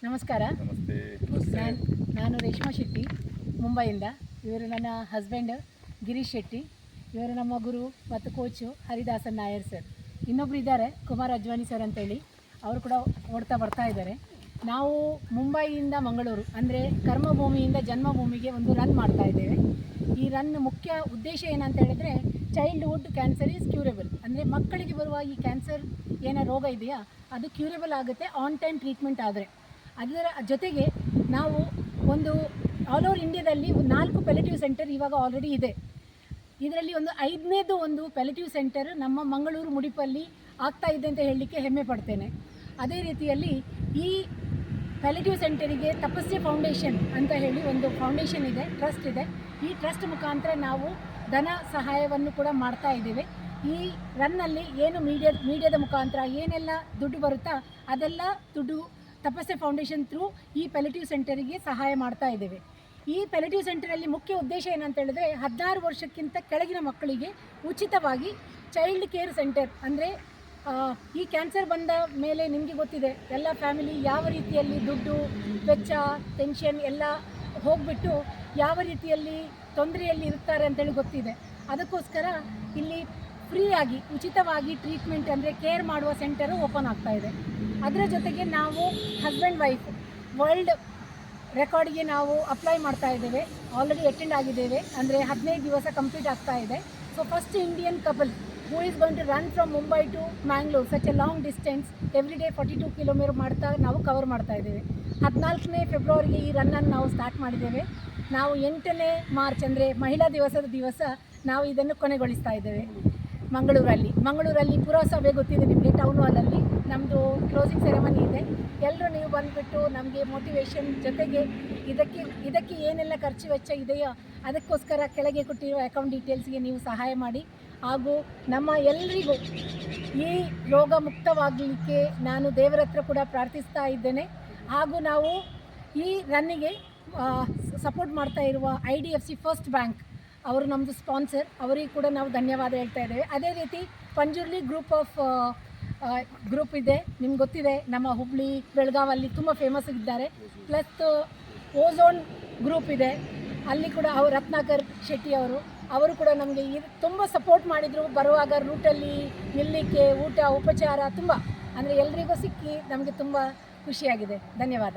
ನಮಸ್ಕಾರ. ನಾನು ರೇಷ್ಮಾ ಶೆಟ್ಟಿ, ಮುಂಬೈಯಿಂದ. ಇವರು ನನ್ನ ಹಸ್ಬೆಂಡ್ ಗಿರೀಶ್ ಶೆಟ್ಟಿ. ಇವರು ನಮ್ಮ ಗುರು ಮತ್ತು ಕೋಚು ಹರಿದಾಸನ್ ನಾಯರ್ ಸರ್. ಇನ್ನೊಬ್ಬರು ಇದ್ದಾರೆ ಕುಮಾರ್ ಅಜ್ವಾನಿ ಸರ್ ಅಂತೇಳಿ, ಅವರು ಕೂಡ ಓಡ್ತಾ ಬರ್ತಾ ಇದ್ದಾರೆ. ನಾವು ಮುಂಬೈಯಿಂದ ಮಂಗಳೂರು ಅಂದರೆ ಕರ್ಮಭೂಮಿಯಿಂದ ಜನ್ಮಭೂಮಿಗೆ ಒಂದು ರನ್ ಮಾಡ್ತಾ ಇದ್ದೇವೆ. ಈ ರನ್ ಮುಖ್ಯ ಉದ್ದೇಶ ಏನಂತ ಹೇಳಿದ್ರೆ, ಚೈಲ್ಡ್ಹುಡ್ ಕ್ಯಾನ್ಸರ್ ಈಸ್ ಕ್ಯೂರೇಬಲ್. ಅಂದರೆ ಮಕ್ಕಳಿಗೆ ಬರುವ ಈ ಕ್ಯಾನ್ಸರ್ ಏನೋ ರೋಗ ಇದೆಯಾ ಅದು ಕ್ಯೂರೇಬಲ್ ಆಗುತ್ತೆ ಆನ್ ಟೈಮ್ ಟ್ರೀಟ್ಮೆಂಟ್ ಆದರೆ. ಅದರ ಜೊತೆಗೆ ನಾವು ಒಂದು ಆಲ್ ಓವರ್ ಇಂಡಿಯಾದಲ್ಲಿ 4 ಪೆಲೆಟಿವ್ ಸೆಂಟರ್ ಇವಾಗ ಆಲ್ರೆಡಿ ಇದೆ. ಇದರಲ್ಲಿ ಒಂದು 5ನೇದು ಒಂದು ಪೆಲೆಟಿವ್ ಸೆಂಟರ್ ನಮ್ಮ ಮಂಗಳೂರು ಮುಡಿಪಲ್ಲಿ ಆಗ್ತಾ ಇದೆ ಅಂತ ಹೇಳಲಿಕ್ಕೆ ಹೆಮ್ಮೆ ಪಡ್ತೇನೆ. ಅದೇ ರೀತಿಯಲ್ಲಿ ಈ ಪೆಲೆಟಿವ್ ಸೆಂಟರಿಗೆ ತಪಸ್ಸೆ ಫೌಂಡೇಶನ್ ಅಂತ ಹೇಳಿ ಒಂದು ಫೌಂಡೇಶನ್ ಇದೆ, ಟ್ರಸ್ಟ್ ಇದೆ. ಈ ಟ್ರಸ್ಟ್ ಮುಖಾಂತರ ನಾವು ಧನ ಸಹಾಯವನ್ನು ಕೂಡ ಮಾಡ್ತಾ ಇದ್ದೇವೆ. ಈ ರನ್ನಲ್ಲಿ ಏನು ಮೀಡಿಯಾದ ಮುಖಾಂತರ ಏನೆಲ್ಲ ದುಡ್ಡು ಬರುತ್ತಾ ಅದೆಲ್ಲ ದುಡ್ಡು ತಪಸ್ಸೆ ಫೌಂಡೇಶನ್ ಥ್ರೂ ಈ ಪೆಲೆಟಿವ್ ಸೆಂಟರಿಗೆ ಸಹಾಯ ಮಾಡ್ತಾ ಇದ್ದೇವೆ. ಈ ಪೆಲೆಟಿವ್ ಸೆಂಟರಲ್ಲಿ ಮುಖ್ಯ ಉದ್ದೇಶ ಏನಂತ ಹೇಳಿದ್ರೆ, 16 ವರ್ಷಕ್ಕಿಂತ ಕೆಳಗಿನ ಮಕ್ಕಳಿಗೆ ಉಚಿತವಾಗಿ ಚೈಲ್ಡ್ ಕೇರ್ ಸೆಂಟರ್. ಅಂದರೆ ಈ ಕ್ಯಾನ್ಸರ್ ಬಂದ ಮೇಲೆ ನಿಮಗೆ ಗೊತ್ತಿದೆ, ಎಲ್ಲ ಫ್ಯಾಮಿಲಿ ಯಾವ ರೀತಿಯಲ್ಲಿ ದುಡ್ಡು ವೆಚ್ಚ ಟೆನ್ಷನ್ ಎಲ್ಲ ಹೋಗಿಬಿಟ್ಟು ಯಾವ ರೀತಿಯಲ್ಲಿ ತೊಂದರೆಯಲ್ಲಿ ಇರ್ತಾರೆ ಅಂತೇಳಿ ಗೊತ್ತಿದೆ. ಅದಕ್ಕೋಸ್ಕರ ಇಲ್ಲಿ ಫ್ರೀಯಾಗಿ ಉಚಿತವಾಗಿ ಟ್ರೀಟ್ಮೆಂಟ್ ಅಂದರೆ ಕೇರ್ ಮಾಡುವ ಸೆಂಟರು ಓಪನ್ ಆಗ್ತಾ ಇದೆ. ಅದರ ಜೊತೆಗೆ ನಾವು ಹಸ್ಬೆಂಡ್ ವೈಫ್ ವರ್ಲ್ಡ್ ರೆಕಾರ್ಡ್ಗೆ ನಾವು ಅಪ್ಲೈ ಮಾಡ್ತಾ ಇದ್ದೇವೆ. ಆಲ್ರೆಡಿ ಅಟೆಂಡ್ ಆಗಿದ್ದೇವೆ, ಅಂದರೆ 15 ದಿವಸ ಕಂಪ್ಲೀಟ್ ಆಗ್ತಾ ಇದೆ. So first Indian couple who is going to run from Mumbai to Mangalore, such a long distance, every day 42 kilometre ಮಾಡ್ತಾ ನಾವು ಕವರ್ ಮಾಡ್ತಾ ಇದ್ದೇವೆ. 14ನೇ ಫೆಬ್ರವರಿಗೆ ಈ ರನ್ನನ್ನು ನಾವು ಸ್ಟಾರ್ಟ್ ಮಾಡಿದ್ದೇವೆ. ನಾವು 8ನೇ ಮಾರ್ಚ್ ಅಂದರೆ ಮಹಿಳಾ ದಿವಸದ ದಿವಸ ನಾವು ಇದನ್ನು ಕೊನೆಗೊಳಿಸ್ತಾ ಇದ್ದೇವೆ ಮಂಗಳೂರಲ್ಲಿ ಪುರಸಭೆ ಗೊತ್ತಿದೆ ನಿಮಗೆ, ಟೌನ್ ಹಾಲಲ್ಲಿ ನಮ್ಮದು ಕ್ಲೋಸಿಂಗ್ ಸೆರೆಮನಿ ಇದೆ. ಎಲ್ಲರೂ ನೀವು ಬಂದುಬಿಟ್ಟು ನಮಗೆ ಮೋಟಿವೇಶನ್ ಜೊತೆಗೆ ಇದಕ್ಕೆ ಏನೆಲ್ಲ ಖರ್ಚು ವೆಚ್ಚ ಇದೆಯೋ ಅದಕ್ಕೋಸ್ಕರ ಕೆಳಗೆ ಕೊಟ್ಟಿರುವ ಅಕೌಂಟ್ ಡೀಟೇಲ್ಸ್ಗೆ ನೀವು ಸಹಾಯ ಮಾಡಿ. ಹಾಗೂ ನಮ್ಮ ಎಲ್ಲರಿಗೂ ಈ ರೋಗ ಮುಕ್ತವಾಗಲಿಕ್ಕೆ ನಾನು ದೇವರ ಹತ್ರ ಕೂಡ ಪ್ರಾರ್ಥಿಸ್ತಾ ಇದ್ದೇನೆ. ಹಾಗೂ ನಾವು ಈ ರನ್ನಿಗೆ ಸಪೋರ್ಟ್ ಮಾಡ್ತಾ ಇರುವ IDFC ಫಸ್ಟ್ ಬ್ಯಾಂಕ್ ಅವರು ನಮ್ಮದು ಸ್ಪಾನ್ಸರ್, ಅವರಿಗೆ ಕೂಡ ನಾವು ಧನ್ಯವಾದ ಹೇಳ್ತಾ ಇದ್ದೇವೆ. ಅದೇ ರೀತಿ ಪಂಜುರ್ಲಿ ಗ್ರೂಪ್ ಇದೆ, ನಿಮ್ಗೆ ಗೊತ್ತಿದೆ, ನಮ್ಮ ಹುಬ್ಳಿ ಬೆಳಗಾವಲ್ಲಿ ತುಂಬ ಫೇಮಸ್ ಇದ್ದಾರೆ. ಪ್ಲಸ್ ಓಝೋನ್ ಗ್ರೂಪ್ ಇದೆ, ಅಲ್ಲಿ ಕೂಡ ರತ್ನಾಕರ್ ಶೆಟ್ಟಿ ಅವರು ಕೂಡ ನಮಗೆ ತುಂಬ ಸಪೋರ್ಟ್ ಮಾಡಿದರು. ಬರುವಾಗ ರೂಟಲ್ಲಿ ನಿಲ್ಲಲಿಕ್ಕೆ ಊಟ ಉಪಚಾರ ತುಂಬ ಅಂದರೆ ಎಲ್ರಿಗೂ ಸಿಕ್ಕಿ ನಮಗೆ ತುಂಬ ಖುಷಿಯಾಗಿದೆ. ಧನ್ಯವಾದ.